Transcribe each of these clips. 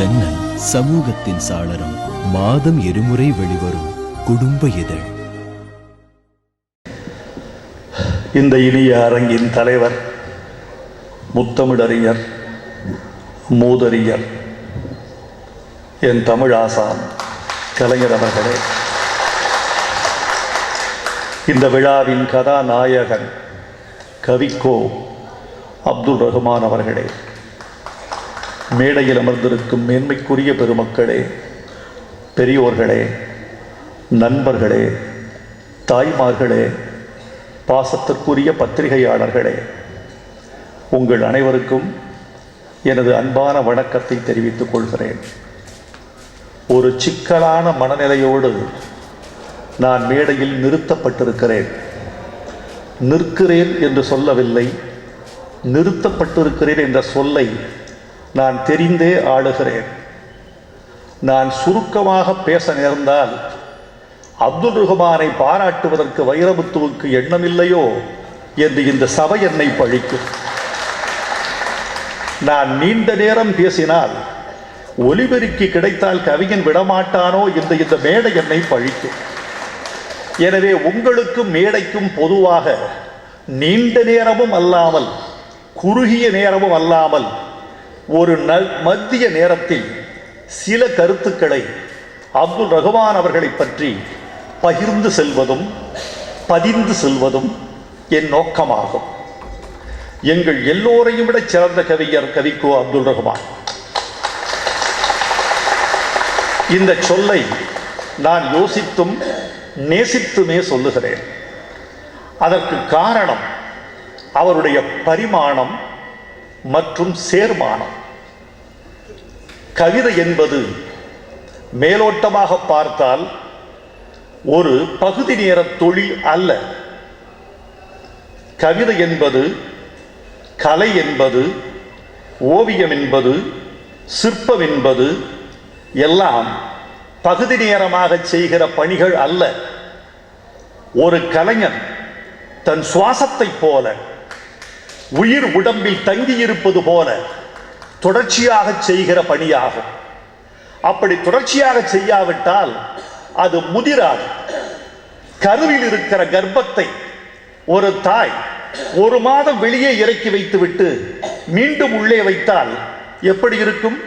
ஜன்னல் சமூகத்தின் சாளரம். மாதம் இருமுறை வெளிவரும் குடும்ப இதழ். இந்த இனிய அரங்கின் தலைவர், முத்தமிழறிஞர், மூதறிஞர், என் தமிழ் ஆசான் கலைஞர் அவர்களே, இந்த விழாவின் கதாநாயகன் கவிக்கோ அப்துல் ரஹ்மான் அவர்களே, மேடையில் அமர்ந்திருக்கும் மேன்மைக்குரிய பெருமக்களே, பெரியோர்களே, நண்பர்களே, தாய்மார்களே, பாசத்திற்குரிய பத்திரிகையாளர்களே, உங்கள் அனைவருக்கும் எனது அன்பான வணக்கத்தை தெரிவித்துக் கொள்கிறேன். ஒரு சிக்கலான மனநிலையோடு நான் மேடையில் நிறுத்தப்பட்டிருக்கிறேன். நிற்கிறேன் என்று சொல்லவில்லை, நிறுத்தப்பட்டிருக்கிறேன் என்ற சொல்லை நான் தெரிந்தே ஆளுகிறேன். நான் சுருக்கமாக பேச நேர்ந்தால் அப்துல் ரஹ்மானை பாராட்டுவதற்கு வைரமுத்துவுக்கு எண்ணமில்லையோ என்று இந்த சபை என்னை பழிக்கும். நான் நீண்ட நேரம் பேசினால் ஒலிபெருக்கி கிடைத்தால் கவிஞன் விடமாட்டானோ என்று இந்த மேடை என்னை பழிக்கும். எனவே உங்களுக்கும் மேடைக்கும் பொதுவாக நீண்ட நேரமும் அல்லாமல் குறுகிய நேரமும் அல்லாமல் ஒரு மத்திய நேரத்தில் சில கருத்துக்களை அப்துல் ரஹ்மான் அவர்களை பற்றி பகிர்ந்து செல்வதும் பதிந்து செல்வதும் என் நோக்கமாகும். எங்கள் எல்லோரையும் விட சிறந்த கவிஞர் கவிக்கோ அப்துல் ரஹ்மான். இந்த சொல்லை நான் யோசித்தும் நேசித்துமே சொல்லுகிறேன். அதற்கு காரணம் அவருடைய பரிமாணம் மற்றும் சேர்மானம். கவிதை என்பது மேலோட்டமாக பார்த்தால் ஒரு பகுதி நேர தொழில் அல்ல. கவிதை என்பது, கலை என்பது, ஓவியம் என்பது, சிற்பம் என்பது எல்லாம் பகுதி நேரமாக செய்கிற பணிகள் அல்ல. ஒரு கலைஞன் தன் சுவாசத்தை போல, உயிர் உடம்பில் தங்கியிருப்பது போல தொடர்ச்சியாக செய்கிற பணியாகும். அப்படி தொடர்ச்சியாக செய்யாவிட்டால் அது முதிராது. கருவில் இருக்கிற கர்ப்பத்தை ஒரு தாய் ஒரு மாதம் வெளியே இறக்கி வைத்துவிட்டு மீண்டும் உள்ளே வைத்தால் எப்படி இருக்கும்?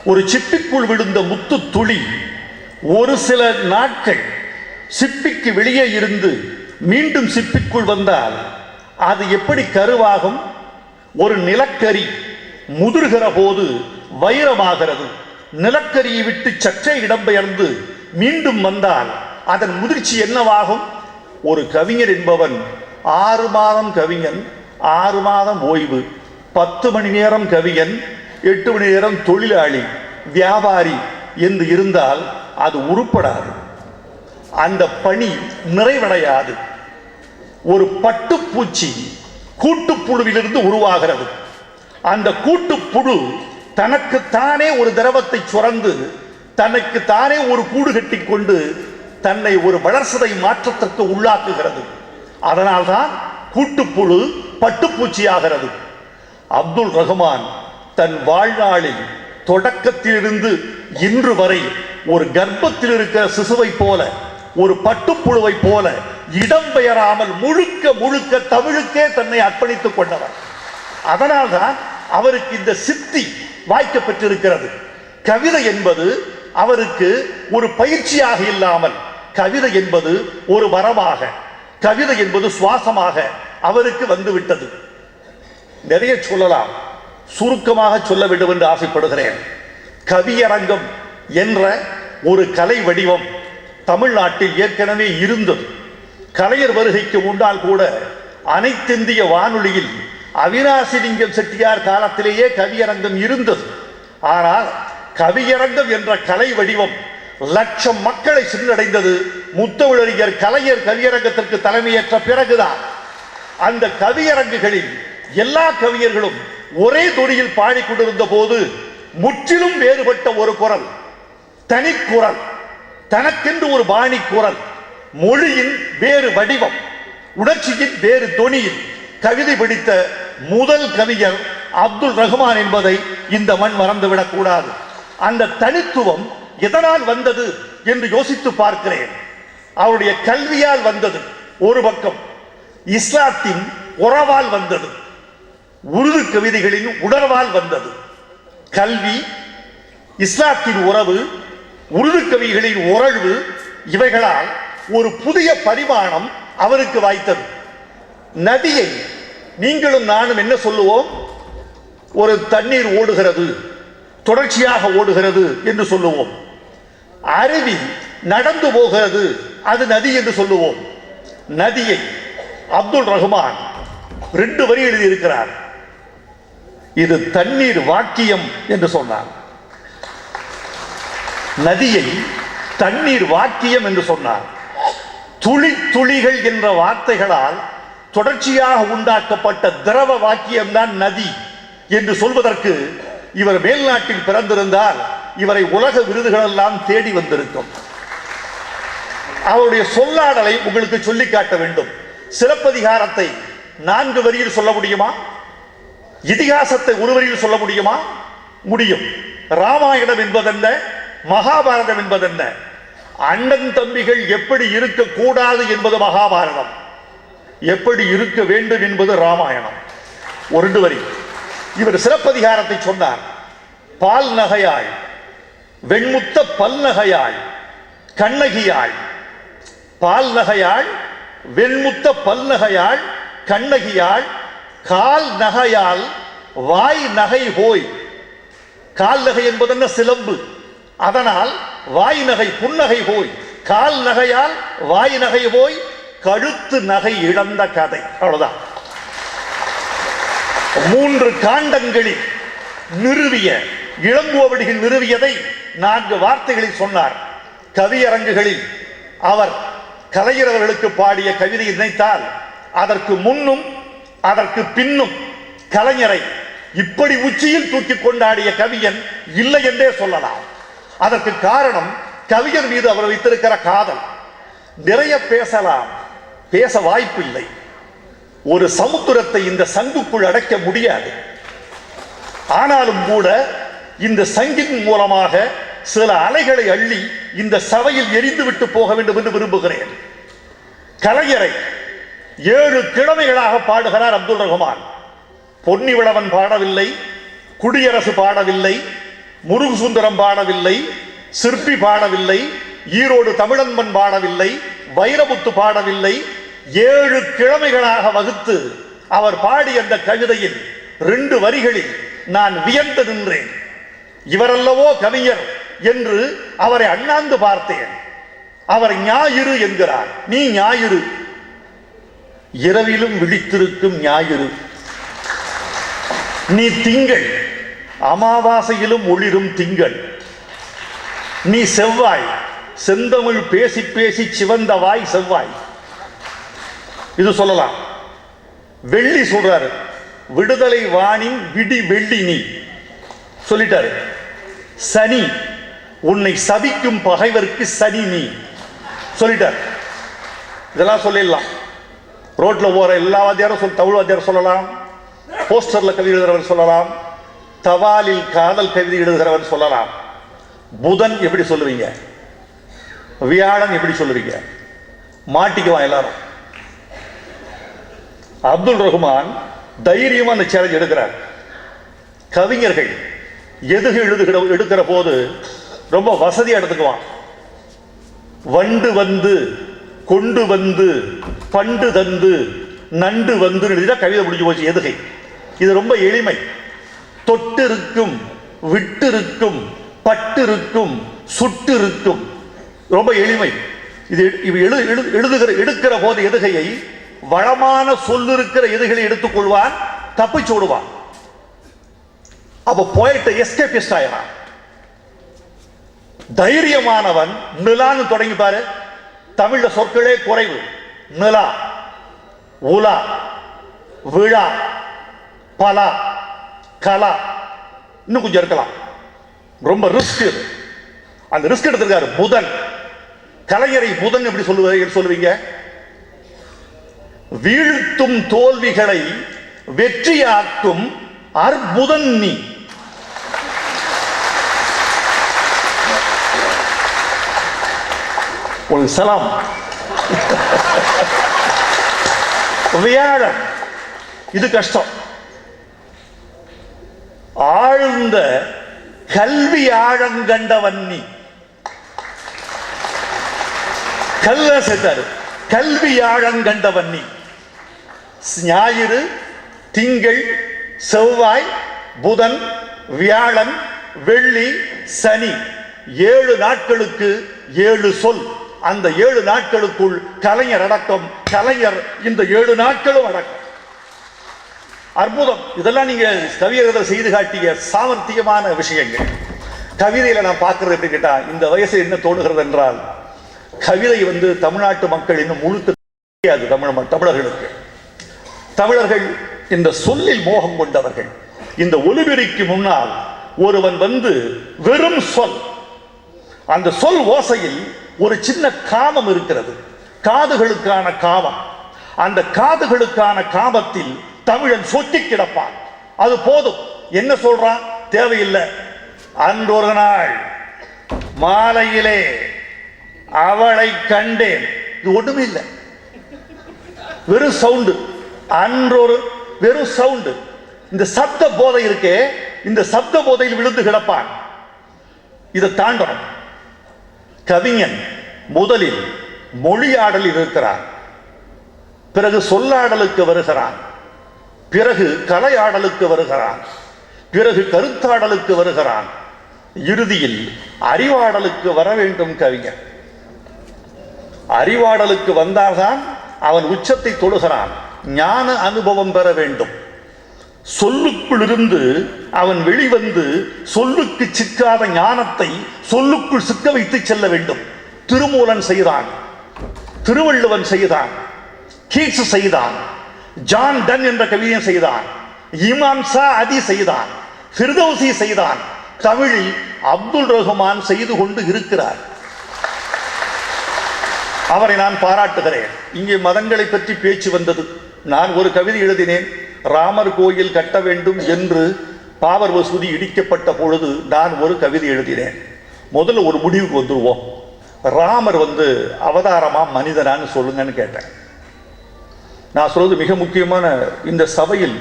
ஒரு சிப்பிக்குள் விழுந்த முத்து துளி ஒரு சில நாட்கள் சிப்பிக்கு வெளியே இருந்து மீண்டும் சிப்பிக்குள் வந்தால் அது எப்படி கருவாகும்? ஒரு நிலக்கரி முதிர்கிற போது வைரமாகிறது. நிலக்கரியை விட்டு சற்றே இடம்பெயர்ந்து மீண்டும் வந்தால் அதன் முதிர்ச்சி என்னவாகும்? ஒரு கவிஞர் என்பவன் 6 மாதம் கவிஞன், 6 மாதம் ஓய்வு, 10 மணி நேரம் கவிஞன், 8 மணி நேரம் தொழிலாளி, வியாபாரி என்று இருந்தால் அது உருப்படாது. அந்த பணி நிறைவடையாது. ஒரு பட்டுப்பூச்சி கூட்டுப்புழுவிலிருந்து உருவாகிறது. அந்த கூட்டுப்புழு தனக்குத்தானே ஒரு திரவத்தை சுரந்து தனக்குத்தானே ஒரு கூடு கட்டி கொண்டு தன்னை ஒரு வளர்சிதை மாற்றத்திற்கு உள்ளாக்குகிறது. அதனால்தான் கூட்டுப்புழு பட்டுப்பூச்சி ஆகிறது. அப்துல் ரஹ்மான் தன் வாழ்நாளில் தொடக்கத்திலிருந்து இன்று வரை ஒரு கர்ப்பத்தில் இருக்கிற சிசுவை போல, ஒரு பட்டுப்புழுவை போல இடம்பெயராமல் முழுக்க முழுக்க தமிழுக்கே தன்னை அர்ப்பணித்துக் கொண்டவர். அதனால்தான் அவருக்கு இந்த சித்தி வாய்க்கப்பட்டிருக்கிறது. கவிதை என்பது அவருக்கு ஒரு பயிற்சியாக இல்லாமல், கவிதை என்பது ஒரு வரமாக, கவிதை என்பது சுவாசமாக அவருக்கு வந்துவிட்டது. நிறைய சொல்லலாம், சுருக்கமாக சொல்ல வேண்டும் என்று ஆசைப்படுகிறேன். கவியரங்கம் என்ற ஒரு கலை வடிவம் தமிழ்நாட்டில் ஏற்கனவே இருந்தது. கலைஞர் வருகைக்கு முன்னால் கூட அனைத்திந்திய வானொலியில் அவினாசிலிங்கம் செட்டியார் காலத்திலேயே கவியரங்கம் இருந்தது. ஆனால் கவியரங்கம் என்ற கலை வடிவம் லட்சம் மக்களை சென்றடைந்தது முத்தமிழறிஞர் கலைஞர் கவியரங்கத்திற்கு தலைமையேற்ற பிறகுதான். அந்த கவியரங்குகளில் எல்லா கவிஞர்களும் ஒரே தொனியில் பாடிக்கொண்டிருந்த போது முற்றிலும் வேறுபட்ட ஒரு குரல், தனிக்குரல், தனக்கென்று ஒரு பாணி குரல், மொழியின் வேறு வடிவம், உணர்ச்சியின் வேறு தொனியில் கவிதை படித்த முதல் கவிஞர் அப்துல் ரஹ்மான் என்பதை இந்த மண் மறந்துவிடக் கூடாது. அந்த தனித்துவம் எதனால் வந்தது என்று யோசித்து பார்க்கிறேன். அவருடைய கல்வியால் வந்தது ஒரு பக்கம், இஸ்லாத்தின் உறவால் வந்தது, உருது கவிதைகளின் உணர்வால் வந்தது. கல்வி, இஸ்லாத்தின் உறவு, உருது கவிகளின் உறவு, இவைகளால் ஒரு புதிய பரிமாணம் அவருக்கு வாய்த்தது. நதியை நீங்களும் நானும் என்ன சொல்லுவோம்? ஒரு தண்ணீர் ஓடுகிறது, தொடர்ச்சியாக ஓடுகிறது என்று சொல்லுவோம். அருவி நடந்து போகிறது, அது நதி என்று சொல்லுவோம். நதியை அப்துல் ரஹ்மான் 2 வரி எழுதியிருக்கிறார். இது தண்ணீர் வாக்கியம் என்று சொன்னார். நதியை தண்ணீர் வாக்கியம் என்று சொன்னார். துளி துளிகள் என்ற வார்த்தைகளால் தொடர்ச்சியாக உண்டாக்கப்பட்ட திரவ வாக்கியம்தான் நதி என்று சொல்வதற்கு இவர் மேல்நாட்டில் பிறந்திருந்தால் இவரை உலக விருதுகள் எல்லாம் தேடி வந்திருக்கும். அவருடைய சொல்லாடலை உங்களுக்கு சொல்லி காட்ட வேண்டும். சிலப்பதிகாரத்தை 4 வரியில் சொல்ல முடியுமா? இதிகாசத்தை 1 வரியில் சொல்ல முடியுமா? முடியும். ராமாயணம் என்பதென்ன, மகாபாரதம் என்பதென்ன? அண்ணன் தம்பிகள் எப்படி இருக்கக்கூடாது என்பது மகாபாரதம், எப்படி இருக்க வேண்டும் என்பது ராமாயணம். 1 வரி. இவர் சிலப்பதிகாரத்தை சொன்னார். பால் நகையாள், வெண்முத்த பல் நகையாள், கண்ணகியாள். பால் நகையாள், வெண்முத்த பல் நகையாள், கண்ணகியாள். கால் நகையால் வாய் நகை போய். கால் நகை என்பதென்ன? சிலம்பு. அதனால் வாய் நகை புன்னகை போய், கால் நகையால் வாய் நகை போய், கழுத்து நகை இழந்த கதை. அவ்வளவுதான். 3 காண்டங்களில் நிறுவிய, இளங்கோவடிகள் நிறுவியதை 4 வார்த்தைகளில் சொன்னார். கவியரங்குகளில் அவர் கலைஞர்களுக்கு பாடிய கவிதையை நினைத்தால் அதற்கு முன்னும் அதற்கு பின்னும் கலைஞரை இப்படி உச்சியில் தூக்கி கொண்டாடிய கவியன் இல்லை என்றே சொல்லலாம். அதற்கு காரணம் கவிஞர் மீது அவர் வைத்திருக்கிற காதல். நிறைய பேசலாம், பேச வாய்ப்பு இல்லை. ஒரு சமுத்திரத்தை இந்த சங்குக்குள் அடைக்க முடியாது. ஆனாலும் கூட இந்த சங்கின் மூலமாக சில அலைகளை அள்ளி இந்த சபையில் எரிந்துவிட்டு போக வேண்டும் என்று விரும்புகிறேன். கலைஞரை 7 கிழமைகளாக பாடுகிறார் அப்துல் ரஹ்மான். பொன்னிவிழவன் பாடவில்லை, குடியரசு பாடவில்லை, முருகு சுந்தரம் பாடவில்லை, சிற்பி பாடவில்லை, ஈரோடு தமிழன்பன் பாடவில்லை, வைரமுத்து பாடவில்லை. 7 கிழமைகளாக வகுத்து அவர் பாடிய அந்த கவிதையில் 2 வரிகளில் நான் வியந்து நின்றேன். இவரல்லவோ கவிஞர் என்று அவரை அண்ணாந்து பார்த்தேன். அவர் ஞாயிறு என்கிறார். நீ ஞாயிறு, இரவிலும் விழித்திருக்கும் ஞாயிறு. நீ திங்கள், அமாவாசையிலும் ஒளிரும் திங்கள். நீ செவ்வாய், செந்தமிழ் பேசி பேசி சிவந்த வாய் செவ்வாய். இது சொல்லலாம். வெள்ளி சொல்றாரு, விடுதலை வானின் விடி வெள்ளி நீ சொல்லிட்டாரு. சனி, உன்னை சபிக்கும் பகைவருக்கு சனி நீ சொல்லிட்டார். இதெல்லாம் சொல்லிடலாம். ரோட்ல போற எல்லா வாத்தியாரும் தமிழ் வாத்தியாரும் சொல்லலாம், போஸ்டர்ல கவிதை எழுதுகிறவன் சொல்லலாம், தபாலில் காதல் கவிதை எழுதுகிறவன் சொல்லலாம். புதன் எப்படி சொல்லுவீங்க? வியாழன் எப்படி சொல்லுவீங்க? மாட்டிக்குவான் எல்லாரும். அப்துல் ரஹ்மான் தைரியமா அந்த சேலஞ்ச் எடுக்கிறார். கவிஞர்கள் எடுக்கிற போது ரொம்ப வசதியா எடுத்துக்குவான். வண்டு வந்து, கொண்டு வந்து, பண்டு தந்து, நண்டு வந்து கவிதை முடிஞ்சு போச்சு. எதுகை இது ரொம்ப எளிமை. தொட்டு இருக்கும், விட்டு இருக்கும், பட்டு இருக்கும், சுட்டு இருக்கும். ரொம்ப எளிமை. இது எடுக்கிற போது எதுகையை வளமான சொல்லிருக்கிற எதுகளை எடுத்துக்கொள்வான், தப்பிச்சு விடுவான். அப்ப போயிட்ட எஸ்கேபிஸ்ட் ஆயிரான். தைரியமானவன் நிலான்னு தொடங்கி பாரு. தமிழ்ல சொற்களே குறைவு. நிலா, உலா, விழா, பலா, கலா, இன்னும் கொஞ்சம் இருக்கலாம். ரொம்ப ரிஸ்க். அந்த ரிஸ்க் எடுத்திருக்காரு. புதன், கலைஞரை புதன் எப்படி சொல்லுவீங்க? வீழ்த்தும் தோல்விகளை வெற்றியாக்கும் அற்புதன் நீ. உங்களுக்கு சலாம். வியாழன், இது கஷ்டம். ஆழ்ந்த கல்வி ஆழங்கண்ட வன்னி, கல்ல சேர்த்தாரு, கல்வி ஆழங்கண்ட வன்னி. ஞாயிறு, திங்கள், செவ்வாய், புதன், வியாழன், வெள்ளி, சனி, 7 நாட்களுக்கு 7 சொல். அந்த 7 நாட்களுக்குள் கலைஞர் அடக்கம், கலைஞர் இந்த 7 நாட்களும் அடக்கம். அற்புதம். இதெல்லாம் நீங்க கவியரசர் செய்து காட்டிய சாமர்த்தியமான விஷயங்கள். கவிதையில நான் பார்க்கறது எப்படி கேட்டா, இந்த வயசு என்ன தோணுகிறது என்றால், கவிதை தமிழ்நாட்டு மக்கள் இன்னும் முழுக்க தெரியாது. தமிழர்களுக்கு, தமிழர்கள் இந்த சொல்லில் மோகம் கொண்டவர்கள். இந்த ஒலிபெருக்கி முன்னால் ஒருவன் வெறும் சொல், அந்த சொல் ஓசையில் ஒரு சின்ன காமம் இருக்கிறது, காதுகளுக்கான காமம். அந்த காதுகளுக்கான காமத்தில் தமிழன் சொத்தி கிடப்பான். அது போதும். என்ன சொல்றான்? தேவையில்லை. அன்றொரு நாள் மாலையிலே அவளை கண்டேன். இது ஒண்ணுமே இல்லை, வெறும் சவுண்டு. அன்றொரு வெறும் சவுண்டு. இந்த சப்த போதை இருக்கே, இந்த சப்த போதையில் விழுந்து கிடப்பான். இதை தாண்டணும். கவிஞன் முதலில் மொழியாடலில் இருக்கிறான், பிறகு சொல்லாடலுக்கு வருகிறான், பிறகு கலையாடலுக்கு வருகிறான், பிறகு கருத்தாடலுக்கு வருகிறான், இறுதியில் அறிவாடலுக்கு வர வேண்டும் கவிஞன். அறிவாடலுக்கு வந்தால்தான் அவன் உச்சத்தை தொடுகிறான். ஞான அனுபவம் பெற வேண்டும். சொல்லுக்குள் இருந்து அவன் வெளிவந்து சொல்லுக்கு சிக்காத ஞானத்தை சொல்லுக்குள் சிக்க வைத்து செல்ல வேண்டும். திருமூலன் செய்தான், திருவள்ளுவன் செய்தான், கீட்ஸ் செய்தான், ஜான் டன் என்ற கவிஞன் செய்தான், இமாம் ஷா அதி செய்தான், ஃபிர்தௌசி செய்தான். தமிழில் அப்துல் ரஹ்மான் செய்து கொண்டு இருக்கிறார். அவரை நான் பாராட்டுகிறேன். இங்கே மதங்களை பற்றி பேச்சு வந்தது. நான் ஒரு கவிதை எழுதினேன். ராமர் கோயில் கட்ட வேண்டும் என்று பாபர் மசூதி இடிக்கப்பட்ட பொழுது நான் ஒரு கவிதை எழுதினேன். முதல்ல ஒரு முடிவுக்கு வந்துருவோம். ராமர் அவதாரமா மனிதனான்னு சொல்லுங்கன்னு கேட்டேன். நான் சொல்றது மிக முக்கியமான, இந்த சபையில்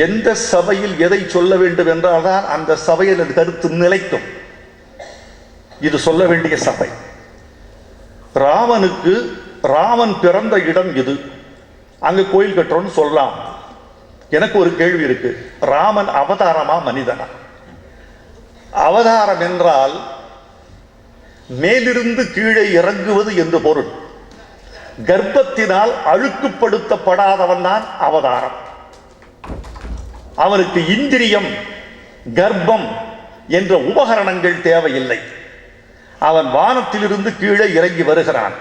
எந்த சபையில் எதை சொல்ல வேண்டும் என்றால் தான் அந்த சபையில் அது கருத்து நிலைக்கும். இது சொல்ல வேண்டிய சபை. ராமன் பிறந்த இடம் இது, அங்க கோயில் கட்டுறோம்னு சொல்லலாம். எனக்கு ஒரு கேள்வி இருக்கு, ராமன் அவதாரமா மனிதனா? அவதாரம் என்றால் மேலிருந்து கீழே இறங்குவது என்று பொருள். கர்ப்பத்தினால் அழுக்குப்படுத்தப்படாதவன் தான் அவதாரம். அவனுக்கு இந்திரியம், கர்ப்பம் என்ற உபகரணங்கள் தேவையில்லை. அவன் வானத்திலிருந்து கீழே இறங்கி வருகிறான்.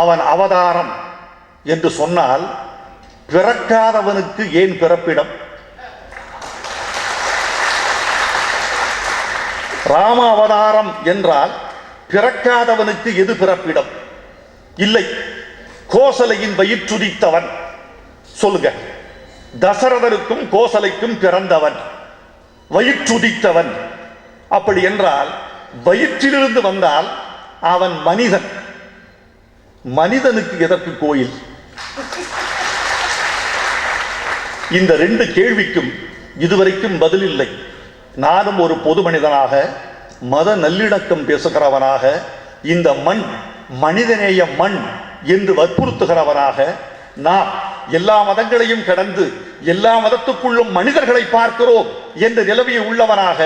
அவன் அவதாரம் என்று சொன்னால் பிறக்காதவனுக்கு ஏன் பிறப்பிடம்? ராம அவதாரம் என்றால் பிறக்காதவனுக்கு எது பிறப்பிடம்? இல்லை. கோசலையின் வயிற்றுதித்தவன் சொல்லுங்க. தசரதனுக்கும் கோசலைக்கும் பிறந்தவன், வயிற்றுதித்தவன். அப்படி என்றால் வயிற்றிலிருந்து வந்தால் அவன் மனிதன். மனிதனுக்கு எதற்கு கோயில்? இந்த 2 கேள்விக்கும் இதுவரைக்கும் பதில் இல்லை. நானும் ஒரு பொது மனிதனாக, மத நல்லிணக்கம் பேசுகிறவனாக, இந்த மண் மனிதநேய மண் என்று வற்புறுத்துகிறவனாக, நாம் எல்லா மதங்களையும் கடந்து எல்லா மதத்துக்குள்ளும் மனிதர்களை பார்க்கிறோம் என்ற நிலைமையை உள்ளவனாக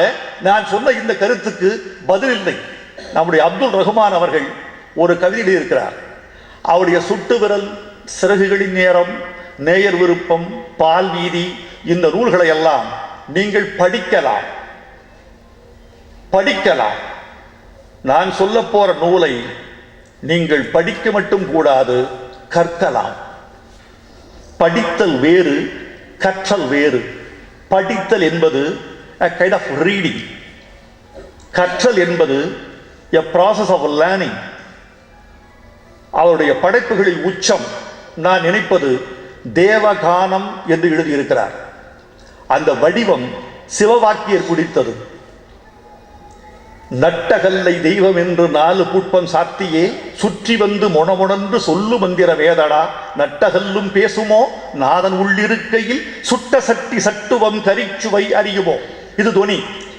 நான் சொன்ன இந்த கருத்துக்கு பதில் இல்லை. நம்முடைய அப்துல் ரஹ்மான் அவர்கள் ஒரு கவிதையில் இருக்கிறார். அவருடைய சுட்டு விரல், சிறகுகளின் நேரம், நேயர் விருப்பம், பால் வீதி, இந்த நூல்களை எல்லாம் நீங்கள் படிக்கலாம். நான் சொல்ல போற நூலை நீங்கள் படிக்க மட்டும் கூடாது, கற்கலாம். படித்தல் வேறு, கற்றல் வேறு. படித்தல் என்பது a kind of reading. கற்றல் என்பது a process of learning. அவருடைய படைப்புகளில் உச்சம் நான் நினைப்பது தேவகானம் என்று எழுதியிருக்கிறார். அந்த வடிவம் சிவவாக்கியர் குடித்தது. நட்டகல்லை தெய்வம் என்று 4 புட்பம் சாத்தியே சுற்றி வந்து மொணமொணன்று சொல்லு மந்திர வேதடா நட்டகல்லும் பேசுமோ நாதன் உள்ளிருக்கையில் சுட்ட சட்டி சட்டுவம் கரிச்சுவை அறியுமோ. இது தொனி.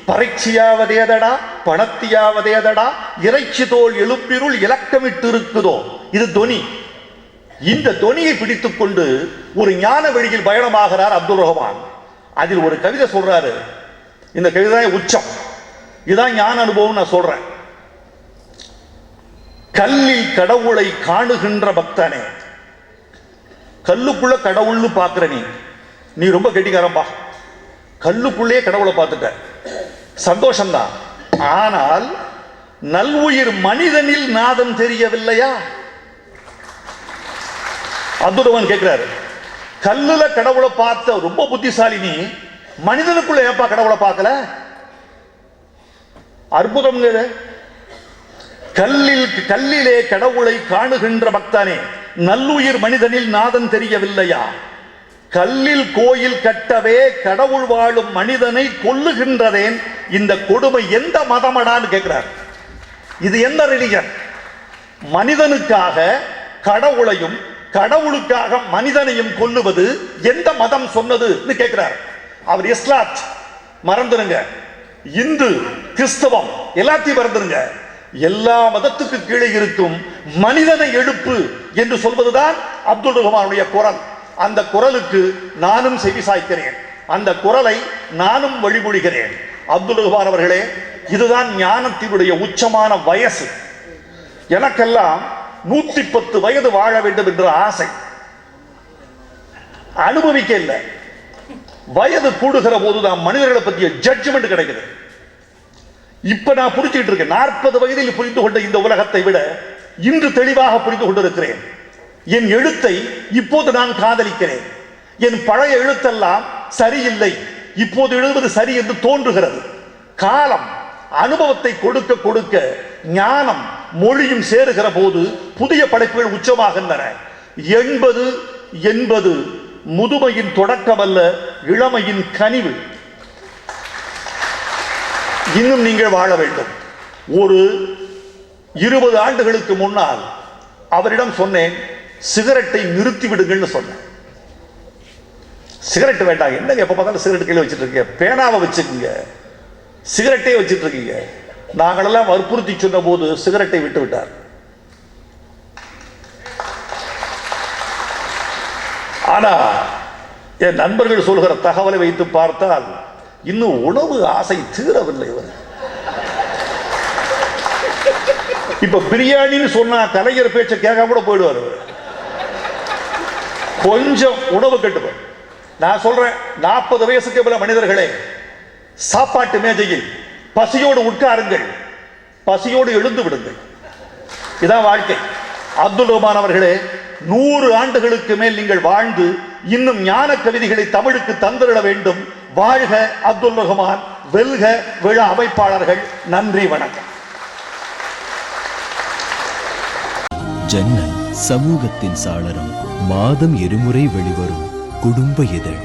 பறைச்சியாவதேதடா பணத்தியாவதேதடா இறைச்சி தோல் எழுப்பிருள் இலக்கமிட்டு இருக்குதோ. இது தொனி. இந்த தொனியை பிடித்துக் கொண்டு ஒரு ஞான வழியில் பயணமாகிறார் அப்துல் ரஹ்மான். அதில் ஒரு கவிதை சொல்றாரு. இந்த கவிதை உச்சம். இதான் ஞான அனுபவம் நான் சொல்றேன். கல்லில் கடவுளை காணுகின்ற பக்தனே, கல்லுக்குள்ள கடவுள்னு பார்க்கிற நீ ரொம்ப கெட்டிக்காரம்பா. கல்லுக்குள்ளே கடவுளை பார்த்துட்ட, சந்தோஷம்தான். ஆனால் நல்வுயிர் மனிதனில் நாதம் தெரியவில்லையா? அப்துல் கேட்கிறாரு. கல்லுல கடவுளை பார்த்த ரொம்ப புத்திசாலி நீ, மனிதனுக்குள்ள ஏப்பா கடவுளை பார்க்கல? அற்புதம். கல்லிலே கடவுளை காணுகின்ற பக்தனே, நல்லுயிர் மனிதனில் நாதம் தெரியவில்லையா? கல்லில் கோயில் கட்டவே கடவுள் வாழும் மனிதனை கொல்லுகின்றதேன் இந்த கொடுமை எந்த மதமடான்னு கேட்கிறார். இது எந்த ரிலிஜன்? மனிதனுக்காக கடவுளையும் கடவுளுக்காக மனிதனையும் கொல்லுவது எந்த மதம் சொன்னது கேட்கிறார். அவர் இஸ்லாத் மறந்துருங்க, இந்து கிறிஸ்தவம் எல்லாத்தையும் மறந்துருங்க. எல்லா மதத்துக்கு கீழே இருக்கும் மனிதனை எழுப்பு என்று சொல்வதுதான் அப்துல் ரஹ்மானுடைய குரல். அந்த குரலுக்கு நானும் செவி சாய்க்கிறேன், அந்த குரலை நானும் வழிமொழிகிறேன். அப்துல் ரஹ்மான் அவர்களே, இதுதான் ஞானத்தினுடைய உச்சமான வயசு. எனக்கெல்லாம் 110 வயது வாழ வேண்டும் என்ற ஆசை. அனுபவிக்க இல்லை. வயது கூடுகிற போது தான் மனிதர்களை பற்றிய ஜட்ஜ்மெண்ட் கிடைக்குது. இப்ப நான் புரிஞ்சுக்கிட்டு இருக்கேன். 40 வயதில் புரிந்து கொண்ட இந்த உலகத்தை விட இன்று தெளிவாக புரிந்து கொண்டிருக்கிறேன். என் எழுத்தை இப்போது நான் காதலிக்கிறேன். என் பழைய எழுத்தெல்லாம் சரியில்லை, இப்போது எழுதுவது சரி என்று தோன்றுகிறது. காலம் அனுபவத்தை கொடுக்க கொடுக்க ஞானம் மொழியும் சேருகிற போது புதிய படைப்புகள் உச்சமாகின்றன. 80 என்பது முதுமையின் தொடக்கம் அல்ல, இளமையின் கனிவு. இன்னும் நீங்கள் வாழ வேண்டும். ஒரு 20 ஆண்டுகளுக்கு முன்னால் அவரிடம் சொன்னேன், சிகரெட்டை நிறுத்தி விடுங்கள்னு சொன்னேன். சிகரெட் வேண்டாம், என்னங்க எப்ப பார்த்தாலும் சிகரெட் கையில் வச்சுட்டு இருக்கீங்க, பேனாவை வச்சுக்கோங்க, சிகரெட்டே வச்சுட்டு இருக்கீங்க. நாங்களெல்லாம் வற்புறுத்தி சொன்ன போது சிகரெட்டை விட்டு விட்டார். ஆனா என் நண்பர்கள் சொல்கிற தகவலை வைத்து பார்த்தால் இன்னும் உணவு ஆசை தீரவில்லை. இப்ப பிரியாணின்னு சொன்னா கலைஞர் பேச்சை கேட்க கூட போயிடுவார். கொஞ்சம் உணவு கட்டுப்பாடு. நான் சொல்றேன், 40 வயசுக்கு மேல மனிதர்களே, சாப்பாட்டு மேஜையில் பசியோடு உட்காருங்கள், பசியோடு எழுந்து விடுங்கள். இதான் வாழ்க்கை. அப்துல் ரஹ்மான் அவர்களே, 100 ஆண்டுகளுக்கு மேல் நீங்கள் வாழ்ந்து இன்னும் ஞான கவிதைகளை தமிழுக்கு தந்திட வேண்டும். வாழ்க அப்துல் ரஹ்மான், வெல்க விழா அமைப்பாளர்கள். நன்றி, வணக்கம். ஜன்னல் சமூகத்தின் சாளரம். மாதம் 2 முறை வெளிவரும் குடும்ப இதழ்.